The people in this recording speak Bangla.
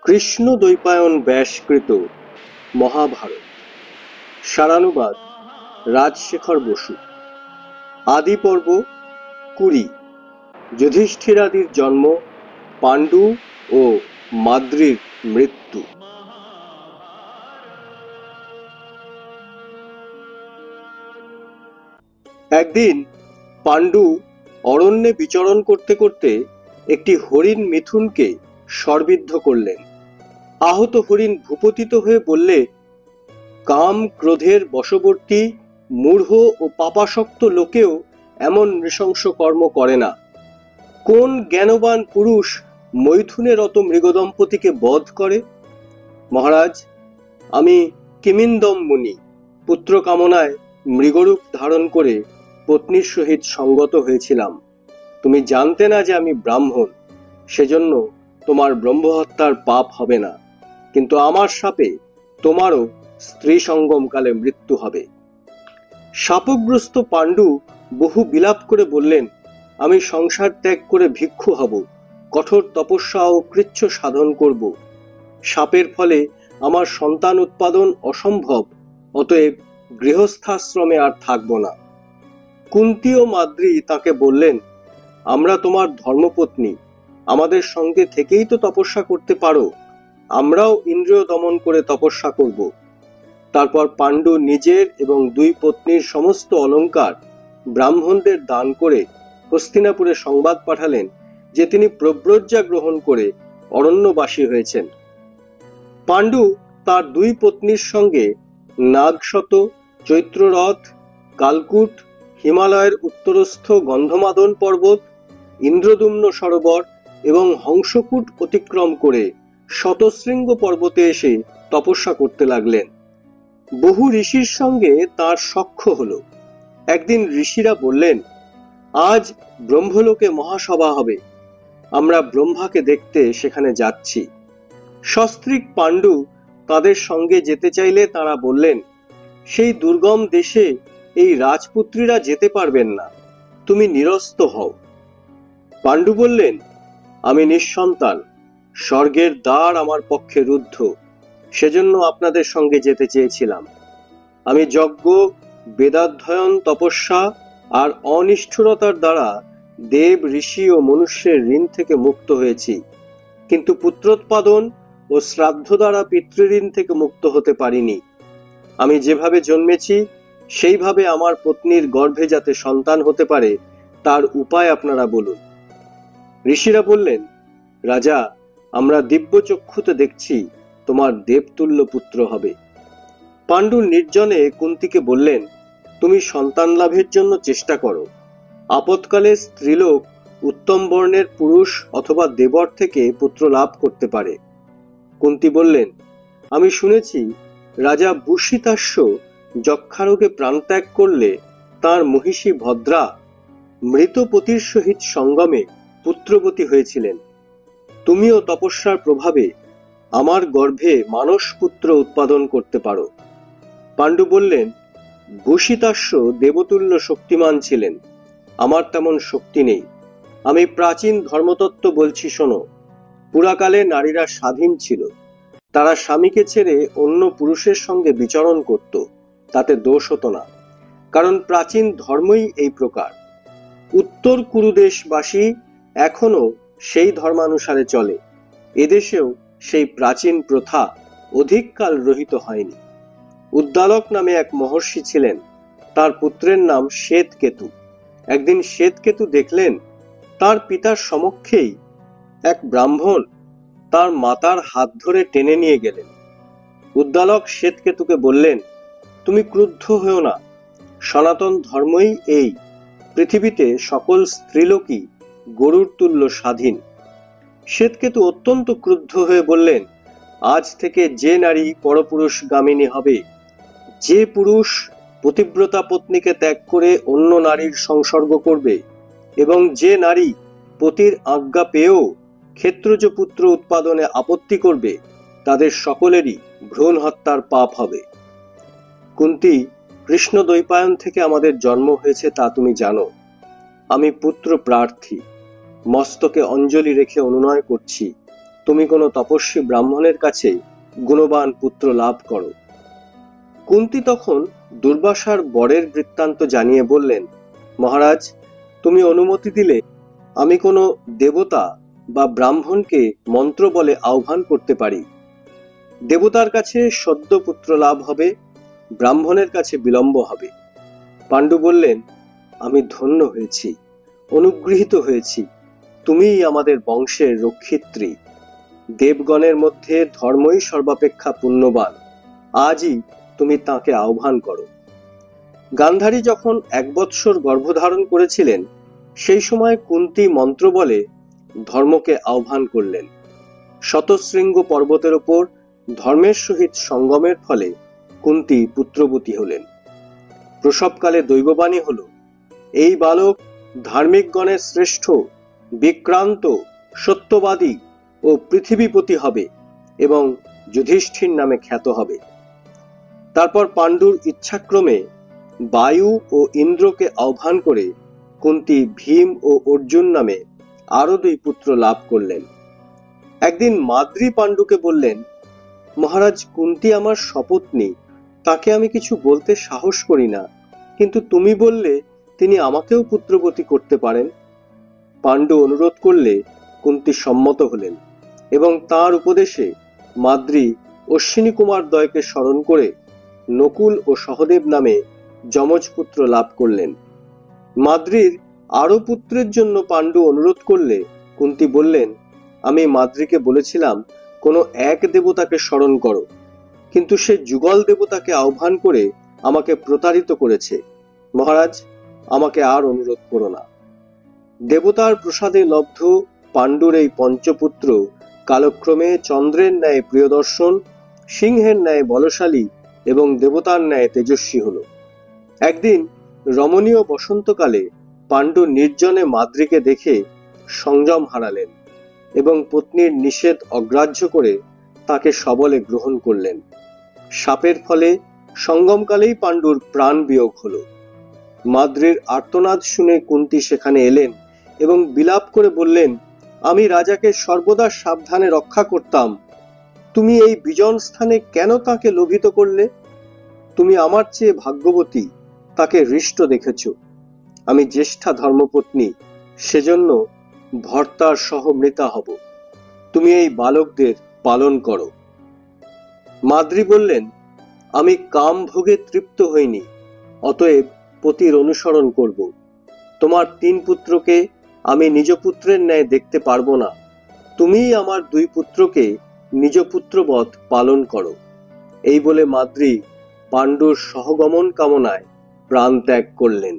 কৃষ্ণ দ্বৈপায়ন ব্যাসকৃত মহাভারত। সারানুবাদ রাজশেখর বসু। আদি পর্ব 20। যুধিষ্ঠিরাদির জন্ম, পাণ্ডু ও মাদ্রির মৃত্যু। একদিন পাণ্ডু অরণ্যে বিচরণ করতে করতে একটি হরিণ মিথুনকে শরবিদ্ধ করলেন। আহত হরিণ ভূপতিত হয়ে বললে, কাম ক্রোধের বশবর্তী মূঢ় ও পাপাসক্ত লোকেও এমন নৃশংস কর্ম করে না। কোন জ্ঞানবান পুরুষ মৈথুনের অত মৃগদম্পতিকে বধ করে? মহারাজ, আমি কিমিন্দম মুনি পুত্র কামনায় মৃগরূপ ধারণ করে পত্নীর সহিত সঙ্গত হয়েছিলাম। তুমি জানতে না যে আমি ব্রাহ্মণ, সেজন্য তোমার ব্রহ্মহত্যার পাপ হবে না, কিন্তু আমার শাপে তোমারও স্ত্রী সঙ্গমকালে মৃত্যু হবে। শাপগ্রস্ত পাণ্ডু বহু বিলাপ করে বললেন, আমি সংসার ত্যাগ করে ভিক্ষু হব, কঠোর তপস্যা ও কৃচ্ছ সাধন করব। শাপের ফলে আমার সন্তান উৎপাদন অসম্ভব, অতএব গৃহস্থাশ্রমে আর থাকব না। কুন্তী ও মাদ্রি তাকে বললেন, আমরা তোমার ধর্মপত্নী, আমাদের সঙ্গে থেকেই তো তপস্যা করতে পারো, আমরাও ইন্দ্রিয় দমন করে তপস্যা করব। তারপর পাণ্ডু নিজের এবং দুই পত্নীর সমস্ত অলঙ্কার ব্রাহ্মণদের দান করে হস্তিনাপুরে সংবাদ পাঠালেন যে তিনি প্রব্রজ্জা গ্রহণ করে অরণ্যবাসী হয়েছেন। পাণ্ডু তার দুই পত্নীর সঙ্গে নাগশত, চৈত্ররথ, কালকুট, হিমালয়ের উত্তরস্থ গন্ধমাদন পর্বত, ইন্দ্রদুম্ন সরোবর এবং হংসকূট অতিক্রম করে শতশৃঙ্গ পর্বতে এসে তপস্যা করতে লাগলেন। বহু ঋষির সঙ্গে তার সখ্য হল। একদিন ঋষিরা বললেন, আজ ব্রহ্মলোকে মহাসভা হবে, আমরা ব্রহ্মাকে দেখতে সেখানে যাচ্ছি। সস্ত্রীক পাণ্ডু তাদের সঙ্গে যেতে চাইলে তারা বললেন, সেই দুর্গম দেশে এই রাজপুত্রীরা যেতে পারবেন না, তুমি নিরস্ত হও। পাণ্ডু বললেন, আমি নিঃসন্তান, স্বর্গের দ্বার আমার পক্ষে রুদ্ধ, সেজন্য আপনাদের সঙ্গে যেতে চেয়েছিলাম। আমি যজ্ঞ, বেদাধ্যয়ন, তপস্যা আর অনিষ্ঠুরতার দ্বারা দেব, ঋষি ও মনুষ্যের ঋণ থেকে মুক্ত হয়েছি, কিন্তু পুত্রোৎপাদন ও শ্রাদ্ধ দ্বারা পিতৃঋণ থেকে মুক্ত হতে পারিনি। আমি যেভাবে জন্মেছি সেইভাবে আমার পত্নীর গর্ভে যাতে সন্তান হতে পারে তার উপায় আপনারা বলুন। ঋষিরা বললেন, রাজা, আমরা দিব্য চক্ষুতে দেখছি তোমার দেবতুল্য পুত্র হবে। পাণ্ডু নির্জনে কুন্তীকে বললেন, তুমি সন্তান লাভের জন্য চেষ্টা করো, আপৎকালে স্ত্রীলোক উত্তম বর্ণের পুরুষ অথবা দেবর থেকে পুত্র লাভ করতে পারে। কুন্তী বললেন, আমি শুনেছি রাজা বুশিতাস্য যক্ষারোগে প্রাণত্যাগ করলে তাঁর মহিষী ভদ্রা মৃত পতির সহিত সঙ্গমে পুত্রবতী হয়েছিলেন। তুমিও তপস্যার প্রভাবে আমার গর্ভে মানস পুত্র উৎপাদন করতে পারো। পাণ্ডু বললেন, বুশিতাস্য দেবতুল্য শক্তিমান ছিলেন, আমার তেমন শক্তি নেই। আমি প্রাচীন ধর্মতত্ত্ব বলছি শোনো। পুরাকালে নারীরা স্বাধীন ছিল, তারা স্বামীকে ছেড়ে অন্য পুরুষের সঙ্গে বিচরণ করত, তাতে দোষ হতো না, কারণ প্রাচীন ধর্মই এই প্রকার। উত্তর কুরুদেশবাসী এখনো সেই ধর্মানুসারে চলে, এদেশেও সেই প্রাচীন প্রথা অধিককাল রহিত হয়নি। উদ্দালক নামে এক মহর্ষি ছিলেন, তার পুত্রের নাম শ্বেতকেতু। একদিন শ্বেতকেতু দেখলেন তার পিতার সমক্ষেই এক ব্রাহ্মণ তার মাতার হাত ধরে টেনে নিয়ে গেলেন। উদ্দালক শ্বেতকেতুকে বললেন, তুমি ক্রুদ্ধ হও না, সনাতন ধর্মই এই, পৃথিবীতে সকল স্ত্রীলোকই গরুর তুল্য স্বাধীন। শ্বেতকেতু অত্যন্ত ক্রুদ্ধ হয়ে বললেন, আজ থেকে যে নারী পরপুরুষ গামিনী হবে, যে পুরুষ পতিব্রতা পত্নীকে ত্যাগ করে অন্য নারীর সংসর্গ করবে, এবং যে নারী পতির আজ্ঞা পেয়েও ক্ষেত্রজ পুত্র উৎপাদনে আপত্তি করবে, তাদের সকলেরই ভ্রূণ হত্যার পাপ হবে। কুন্তী, কৃষ্ণ দ্বৈপায়ন থেকে আমাদের জন্ম হয়েছে তা তুমি জানো। আমি পুত্র প্রার্থী, মস্তকে অঞ্জলি রেখে অনুনয় করছি, তুমি কোনো তপস্বী ব্রাহ্মণের কাছে গুণবান পুত্র লাভ করো। কুন্তী তখন দুর্বাসার বরের বৃত্তান্ত জানিয়ে বললেন, মহারাজ, তুমি অনুমতি দিলে আমি কোনো দেবতা বা ব্রাহ্মণকে মন্ত্র বলে আহ্বান করতে পারি। দেবতার কাছে সদ্য পুত্র লাভ হবে, ব্রাহ্মণের কাছে বিলম্ব হবে। পাণ্ডু বললেন, আমি ধন্য হয়েছি, অনুগৃহীত হয়েছি, তুমিই আমাদের বংশের রক্ষিত্রী। দেবগণের মধ্যে ধর্মই সর্বাপেক্ষা পুণ্যবান, আজই তুমি তাকে আহ্বান করো। গান্ধারী যখন 1 বৎসর গর্ভধারণ করেছিলেন, সেই সময় কুন্তী মন্ত্র বলে ধর্মকে আহ্বান করলেন। শতশৃঙ্গ পর্বতের ওপর ধর্মের সহিত সঙ্গমের ফলে কুন্তী পুত্রবতী হলেন। প্রসবকালে দৈববাণী হল, এই বালক ধার্মিকগণের শ্রেষ্ঠ, বিক্রান্ত, সত্যবাদী ও পৃথিবীপতি হবে এবং যুধিষ্ঠির নামে খ্যাত হবে। তারপর পাণ্ডুর ইচ্ছাক্রমে বায়ু ও ইন্দ্রকে আহ্বান করে কুন্তী ভীম ও অর্জুন নামে আরো 2 পুত্র লাভ করলেন। একদিন মাদ্রী পাণ্ডুকে বললেন, মহারাজ, কুন্তী আমার সপত্নী, তাকে আমি কিছু বলতে সাহস করি না, কিন্তু তুমি বললে তিনি আমাকেও পুত্রবতী করতে পারেন। পাণ্ডু অনুরোধ করলে কুন্তী সম্মত হলেন এবং তার উপদেশে মাদ্রী অশ্বিনী কুমার দ্বয়কে স্মরণ করে নকুল ও সহদেব নামে যমজ পুত্র লাভ করলেন। মাদ্রীর আরো পুত্রের জন্য পাণ্ডু অনুরোধ করলে কুন্তী বললেন, আমি মাদ্রীকে বলেছিলাম কোনো এক দেবতাকে স্মরণ করো, কিন্তু সে যুগল দেবতাকে আহ্বান করে আমাকে প্রতারিত করেছে। মহারাজ, আমাকে আর অনুরোধ করো না। দেবতার প্রসাদে লব্ধ পাণ্ডুর এই পঞ্চপুত্র কালক্রমে চন্দ্রের ন্যায় প্রিয়দর্শন, সিংহের ন্যায় বলশালী এবং দেবতার ন্যায় তেজস্বী হল। একদিন রমণীয় বসন্তকালে পাণ্ডু নির্জনে মাদ্রীকে দেখে সংযম হারালেন এবং পত্নীর নিষেধ অগ্রাহ্য করে তাকে সবলে গ্রহণ করলেন। শাপের ফলে সঙ্গমকালেই পাণ্ডুর প্রাণ বিয়োগ হল। মাদ্রীর আর্তনাদ শুনে কুন্তী সেখানে এলেন এবং বিলাপ করে বললেন, আমি রাজাকে সর্বদা সাবধানে রক্ষা করতাম, তুমি এই বিজন স্থানে কেন তাকে লোভিত করলে? তুমি আমার চেয়ে ভাগ্যবতী, তাকে হৃষ্ট দেখেছ। আমি জ্যেষ্ঠা ধর্মপত্নী, সেজন্য ভর্তার সহ মৃতা হব। তুমি এই বালকদের পালন করো। মাদ্রী বললেন, আমি কাম ভোগে তৃপ্ত হইনি, অতএব পতির অনুসরণ করব। তোমার 3 পুত্রকে আমি নিজ পুত্রের ন্যায় দেখতে পারবো না, তুমিই আমার 2 পুত্রকে নিজ পুত্রবৎ পালন করো। এই বলে মাদ্রী পাণ্ডুর সহগমন কামনায় প্রাণ ত্যাগ করলেন।